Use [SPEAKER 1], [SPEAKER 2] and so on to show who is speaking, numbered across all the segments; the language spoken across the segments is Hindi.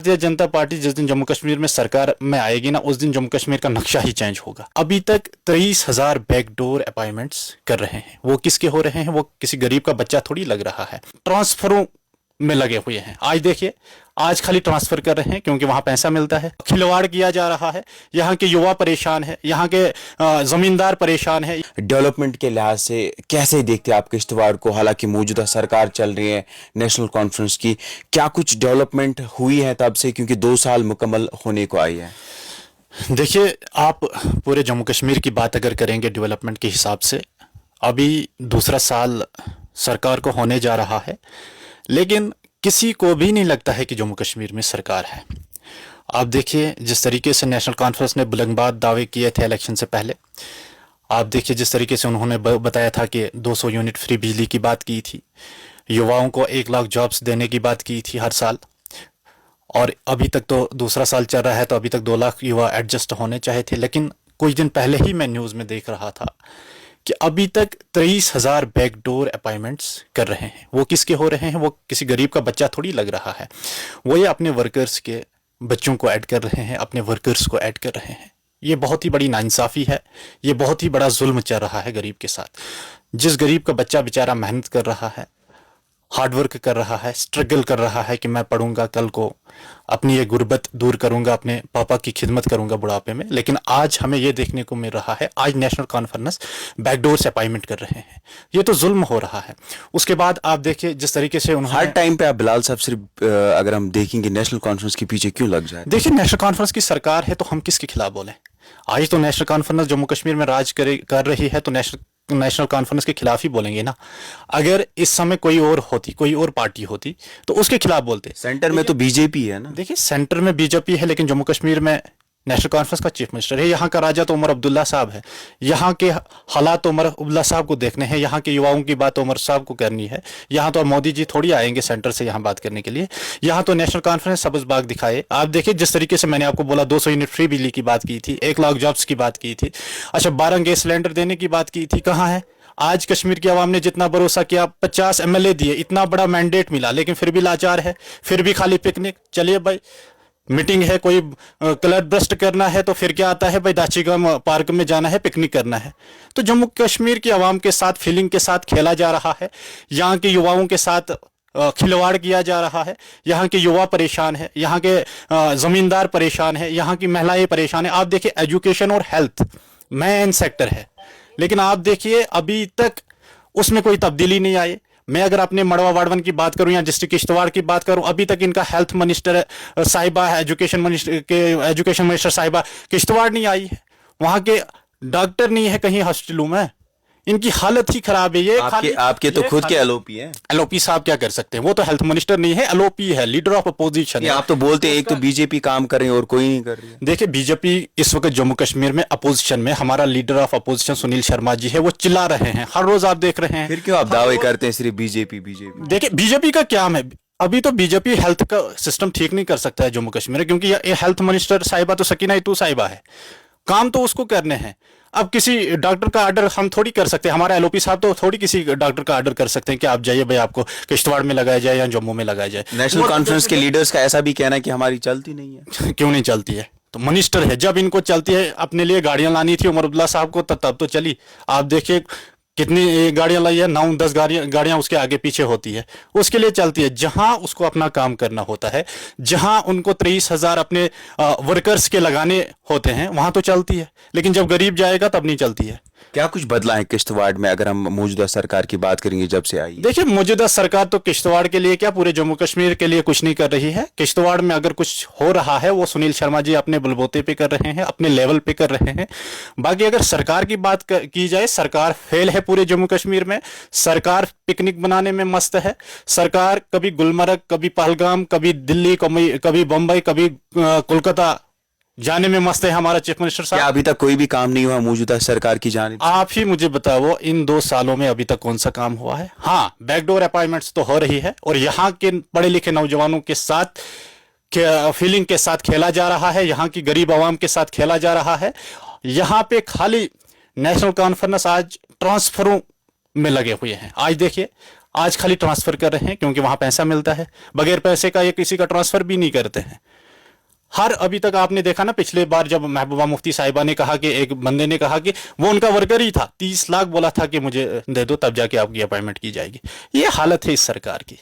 [SPEAKER 1] भारतीय जनता पार्टी जिस दिन जम्मू कश्मीर में सरकार में आएगी ना, उस दिन जम्मू कश्मीर का नक्शा ही चेंज होगा। अभी तक 23,000 बैकडोर अपॉइंटमेंट्स कर रहे हैं। वो किसके हो रहे हैं? वो किसी गरीब का बच्चा थोड़ी लग रहा है। ट्रांसफरों में लगे हुए हैं। आज देखिए, आज खाली ट्रांसफर कर रहे हैं क्योंकि वहां पैसा मिलता है। खिलवाड़ किया जा रहा है। यहाँ के युवा परेशान है, यहाँ के जमींदार परेशान है।
[SPEAKER 2] डेवलपमेंट के लिहाज से कैसे देखते हैं आप किश्तवाड़ को? हालांकि मौजूदा सरकार चल रही है नेशनल कॉन्फ्रेंस की, क्या कुछ डेवलपमेंट हुई है तब से, क्योंकि 2 साल मुकम्मल होने को आई है?
[SPEAKER 1] देखिए, आप पूरे जम्मू कश्मीर की बात अगर करेंगे डेवलपमेंट के हिसाब से, अभी दूसरा साल सरकार को होने जा रहा है, लेकिन किसी को भी नहीं लगता है कि जम्मू कश्मीर में सरकार है। आप देखिए, जिस तरीके से नेशनल कॉन्फ्रेंस ने बुलंदबाज दावे किए थे इलेक्शन से पहले, आप देखिए जिस तरीके से उन्होंने बताया था कि 200 यूनिट फ्री बिजली की बात की थी, युवाओं को 1 लाख जॉब्स देने की बात की थी हर साल, और अभी तक तो दूसरा साल चल रहा है तो अभी तक 2 लाख युवा एडजस्ट होने चाहे थे। लेकिन कुछ दिन पहले ही मैं न्यूज़ में देख रहा था कि अभी तक 23,000 बैकडोर अपॉइंटमेंट्स कर रहे हैं। वो किसके हो रहे हैं? वो किसी गरीब का बच्चा थोड़ी लग रहा है। वो ये अपने वर्कर्स के बच्चों को ऐड कर रहे हैं, अपने वर्कर्स को ऐड कर रहे हैं। ये बहुत ही बड़ी नाइंसाफ़ी है। ये बहुत ही बड़ा जुल्म चल रहा है गरीब के साथ। जिस गरीब का बच्चा बेचारा मेहनत कर रहा है, हार्डवर्क कर रहा है, स्ट्रगल कर रहा है कि मैं पढ़ूंगा, कल को अपनी ये गुर्बत दूर करूंगा, अपने पापा की खिदमत करूंगा बुढ़ापे में। लेकिन आज हमें ये देखने को मिल रहा है, आज नेशनल कॉन्फ्रेंस बैकडोर से अपॉइंटमेंट कर रहे हैं। ये तो जुल्म हो रहा है। उसके बाद आप देखिए जिस तरीके से उन्होंने
[SPEAKER 2] हर टाइम पे आप बिलाल साहब सिर्फ अगर हम देखेंगे नेशनल कॉन्फ्रेंस के पीछे क्यों लग जाए?
[SPEAKER 1] देखिए, नेशनल कॉन्फ्रेंस की सरकार है तो हम किसके खिलाफ बोले? आज तो नेशनल कॉन्फ्रेंस जम्मू कश्मीर में राज कर रही है तो नेशनल कॉन्फ्रेंस के खिलाफ ही बोलेंगे ना। अगर इस समय कोई और होती, कोई और पार्टी होती तो उसके खिलाफ बोलते।
[SPEAKER 2] सेंटर में तो बीजेपी है ना।
[SPEAKER 1] देखिए, सेंटर में बीजेपी है, लेकिन जम्मू कश्मीर में नेशनल कॉन्फ्रेंस का चीफ मिनिस्टर है। यहाँ का राजा तो उमर अब्दुल्ला साहब है। यहाँ के हालात तो उमर अब्दुल्ला साहब को देखने हैं। यहाँ के युवाओं की बात तो उमर साहब को करनी है। यहाँ तो मोदी जी थोड़ी आएंगे सेंटर से यहाँ बात करने के लिए। यहाँ तो नेशनल कॉन्फ्रेंस सब्ज बाग दिखाए। आप देखिए जिस तरीके से मैंने आपको बोला, 200 यूनिट फ्री बिजली की बात की थी, 1 लाख जॉब्स की बात की थी। अच्छा, 12 गैस सिलेंडर देने की बात की थी, कहाँ है? आज कश्मीर की आवाम ने जितना भरोसा किया, 50 एमएलए दिए, इतना बड़ा मैंडेट मिला, लेकिन फिर भी लाचार है, फिर भी खाली पिकनिक। चलिए भाई, मीटिंग है, कोई कलर ब्रस्ट करना है तो फिर क्या आता है भाई, दाचीगम पार्क में जाना है, पिकनिक करना है। तो जम्मू कश्मीर की आवाम के साथ फीलिंग के साथ खेला जा रहा है। यहाँ के युवाओं के साथ खिलवाड़ किया जा रहा है। यहाँ के युवा परेशान है, यहाँ के जमींदार परेशान है, यहाँ की महिलाएं परेशान है। आप देखिए, एजुकेशन और हेल्थ मेन सेक्टर है, लेकिन आप देखिए अभी तक उसमें कोई तब्दीली नहीं आई। मैं अगर अपने मड़वा वाड़वन की बात करूं या डिस्ट्रिक्ट किश्तवाड़ की बात करूं, अभी तक इनका हेल्थ मिनिस्टर साहिबा है, एजुकेशन मिनिस्टर साहिबा किश्तवाड़ नहीं आई है। वहां के डॉक्टर नहीं है कहीं हॉस्पिटलों में। इनकी हालत ही खराब है। ये
[SPEAKER 2] आपके तो खुद के एलओपी है।
[SPEAKER 1] एलओपी साहब क्या कर सकते हैं? वो तो हेल्थ मिनिस्टर नहीं है, एलओपी है, लीडर ऑफ अपोजिशन है।
[SPEAKER 2] आप तो बोलते हैं एक तो बीजेपी काम कर रही है और कोई नहीं कर रही है।
[SPEAKER 1] देखिए, बीजेपी इस वक्त जम्मू कश्मीर में अपोजिशन में, हमारा leader of opposition Sunil Sharma ji है, वो चिल्ला रहे हैं, हर रोज आप देख रहे हैं।
[SPEAKER 2] फिर क्यों आप दावे करते हैं सिर्फ बीजेपी बीजेपी?
[SPEAKER 1] देखिए, बीजेपी का क्या है, अभी तो बीजेपी हेल्थ का सिस्टम ठीक नहीं कर सकता है जम्मू कश्मीर में, क्योंकि ये हेल्थ मिनिस्टर साहिबा तो सकीना इतू साहिबा है। काम तो उसको करने हैं। अब किसी डॉक्टर का ऑर्डर हम थोड़ी कर सकते हैं, हमारा एलओपी साहब तो थोड़ी किसी डॉक्टर का ऑर्डर कर सकते हैं कि आप जाइए भाई, आपको किश्तवाड़ में लगाया जाए या जम्मू में लगाया जाए।
[SPEAKER 2] नेशनल कॉन्फ्रेंस के लीडर्स का ऐसा भी कहना है कि हमारी चलती नहीं है।
[SPEAKER 1] क्यों नहीं चलती है? तो मिनिस्टर है, जब इनको चलती है, अपने लिए गाड़ियां लानी थी उमर अब्दुल्ला साहब को, तब तो चली। आप देखिए कितनी गाड़ियां लाई है, 9-10 गाड़ियां उसके आगे पीछे होती है, उसके लिए चलती है। जहां उसको अपना काम करना होता है, जहां उनको 23,000 अपने वर्कर्स के लगाने होते हैं, वहां तो चलती है। लेकिन जब गरीब जाएगा तब नहीं चलती है।
[SPEAKER 2] क्या कुछ बदला है किश्तवाड़ में अगर हम मौजूदा सरकार की बात करेंगे जब से आई?
[SPEAKER 1] देखिए, मौजूदा सरकार तो किश्तवाड़ के लिए क्या, पूरे जम्मू कश्मीर के लिए कुछ नहीं कर रही है। किश्तवाड़ में अगर कुछ हो रहा है वो सुनील शर्मा जी अपने बलबूते पे कर रहे हैं, अपने लेवल पे कर रहे हैं। बाकी अगर सरकार की बात की जाए, सरकार फेल है पूरे जम्मू कश्मीर में। सरकार पिकनिक बनाने में मस्त है। सरकार कभी गुलमर्ग, कभी पहलगाम, कभी दिल्ली, कभी बम्बई, कभी कोलकाता जाने में मस्त है हमारा चीफ मिनिस्टर साहब।
[SPEAKER 2] क्या अभी तक कोई भी काम नहीं हुआ मौजूदा सरकार की जानिब से?
[SPEAKER 1] आप ही मुझे बताओ, इन 2 सालों में अभी तक कौन सा काम हुआ है? हाँ, बैकडोर अपॉइंटमेंट्स तो हो रही है, और यहाँ के पढ़े लिखे नौजवानों के साथ फीलिंग के साथ खेला जा रहा है, यहाँ की गरीब आवाम के साथ खेला जा रहा है। यहाँ पे खाली नेशनल कॉन्फ्रेंस आज ट्रांसफरों में लगे हुए हैं। आज देखिए, आज खाली ट्रांसफर कर रहे हैं क्योंकि वहां पैसा मिलता है, बगैर पैसे का ये किसी का ट्रांसफर भी नहीं करते हैं। हर अभी तक आपने देखा ना, पिछले बार जब महबूबा मुफ्ती साहिबा ने कहा कि एक बंदे ने कहा कि वो उनका वर्कर ही था, 30 लाख बोला था कि मुझे दे दो तब जाके आपकी अपॉइंटमेंट की जाएगी। ये हालत है इस सरकार की।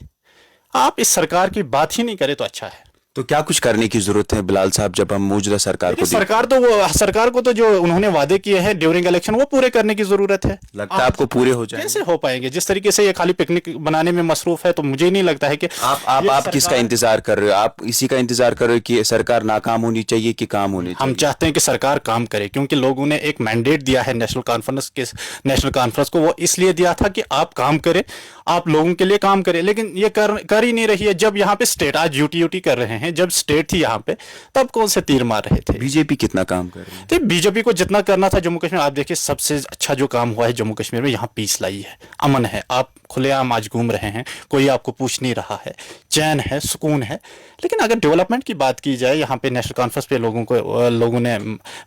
[SPEAKER 1] आप इस सरकार की बात ही नहीं करें तो अच्छा है।
[SPEAKER 2] तो क्या कुछ करने की जरूरत है बिलाल साहब, जब हम मौजूदा सरकार को
[SPEAKER 1] सरकार को तो जो उन्होंने वादे किए हैं ड्यूरिंग इलेक्शन वो पूरे करने की जरूरत है।
[SPEAKER 2] लगता है आपको पूरे हो जाएंगे?
[SPEAKER 1] कैसे हो पाएंगे? जिस तरीके से ये खाली पिकनिक बनाने में मसरूफ है, तो मुझे नहीं लगता है कि
[SPEAKER 2] आप किसका इंतजार कर रहे हो? आप इसी का इंतजार कर रहे हो कि सरकार नाकाम होनी चाहिए कि काम होनी चाहिए?
[SPEAKER 1] हम चाहते हैं कि सरकार काम करे, क्योंकि लोगों ने एक मैंडेट दिया है नेशनल कॉन्फ्रेंस को, वो इसलिए दिया था कि आप काम करें, आप लोगों के लिए काम करें, लेकिन ये कर ही नहीं रही है। जब यहाँ पे स्टेट आज यूटी कर रहे हैं, जब स्टेट थी यहाँ पे तब कौन से तीर मार रहे थे?
[SPEAKER 2] बीजेपी कितना काम कर रही है?
[SPEAKER 1] तो बीजेपी को जितना करना था जम्मू कश्मीर, आप देखिए सबसे अच्छा जो काम हुआ है जम्मू कश्मीर में, यहाँ पीस लाई है, अमन है, आप खुलेआम आज घूम रहे हैं, कोई आपको पूछ नहीं रहा है, चैन है, सुकून है। लेकिन अगर डेवलपमेंट की बात की जाए, यहाँ पे नेशनल कॉन्फ्रेंस पे लोगों ने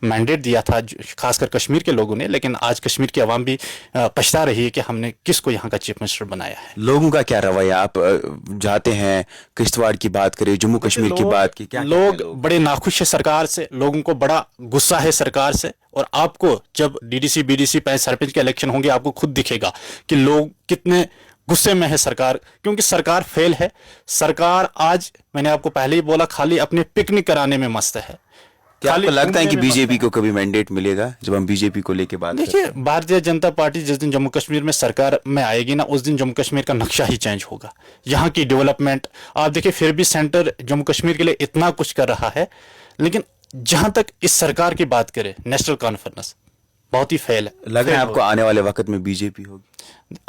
[SPEAKER 1] मैंडेट दिया था, खासकर कश्मीर के लोगों ने, लेकिन आज कश्मीर की आवाम भी पछता रही है कि हमने किसको यहाँ का चीफ मिनिस्टर बनाया है।
[SPEAKER 2] लोगों का क्या रवैया? आप जाते हैं, किश्तवाड़ की बात करें, जम्मू कश्मीर की बात की, क्या
[SPEAKER 1] लोग बड़े नाखुश है सरकार से, लोगों को बड़ा गुस्सा है सरकार से। और आपको जब डीडीसी बीडीसी सरपंच के इलेक्शन होंगे, आपको खुद दिखेगा कि लोग कितने गुस्से में है सरकार, क्योंकि सरकार फेल है। सरकार आज, मैंने आपको पहले ही बोला, खाली अपने पिकनिक कराने में मस्त है।
[SPEAKER 2] क्या आपको लगता है कि बीजेपी को कभी मैंडेट मिलेगा? जब हम बीजेपी को लेके बात
[SPEAKER 1] देखिए, भारतीय जनता पार्टी जिस दिन जम्मू कश्मीर में सरकार में आएगी ना, उस दिन जम्मू कश्मीर का नक्शा ही चेंज होगा। यहाँ की डेवलपमेंट आप देखिए, फिर भी सेंटर जम्मू कश्मीर के लिए इतना कुछ कर रहा है, लेकिन जहां तक इस सरकार की बात करें, नेशनल कॉन्फ्रेंस बहुत ही फेल है।
[SPEAKER 2] लग रहा है आपको आने वाले वक्त में बीजेपी होगी?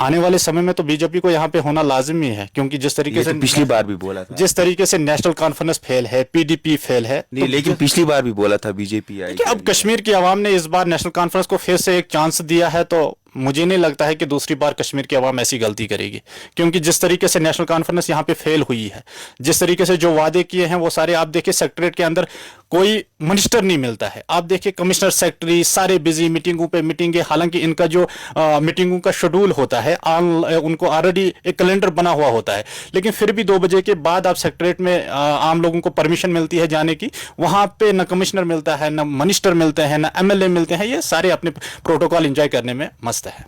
[SPEAKER 1] आने वाले समय में तो बीजेपी को यहाँ पे होना लाजिमी है, क्योंकि जिस तरीके से
[SPEAKER 2] पिछली बार भी बोला था,
[SPEAKER 1] जिस तरीके से नेशनल कॉन्फ्रेंस फेल है, पीडीपी फेल है।
[SPEAKER 2] नहीं, लेकिन पिछली बार भी बोला था बीजेपी आएगी।
[SPEAKER 1] अब कश्मीर की आवाम ने इस बार नेशनल कॉन्फ्रेंस को फिर से एक चांस दिया है, तो मुझे नहीं लगता है कि दूसरी बार कश्मीर की आवाम ऐसी गलती करेगी, क्योंकि जिस तरीके से नेशनल कॉन्फ्रेंस यहाँ पे फेल हुई है, जिस तरीके से जो वादे किए हैं वो सारे, आप देखिए सेक्रेटरीट के अंदर कोई मिनिस्टर नहीं मिलता है, आप देखिए कमिश्नर सेक्रेटरी सारे बिजी, मीटिंगों पे मीटिंगे, हालांकि इनका जो मीटिंगों का शेड्यूल होता है, उनको ऑलरेडी एक कैलेंडर बना हुआ होता है, लेकिन फिर भी 2 बजे के बाद आप सेक्रेटरीट में आम लोगों को परमिशन मिलती है जाने की, वहां पे न कमिश्नर मिलता है, न मिनिस्टर मिलते हैं, न एमएलए मिलते हैं, ये सारे अपने प्रोटोकॉल एंजॉय करने में मस्त है।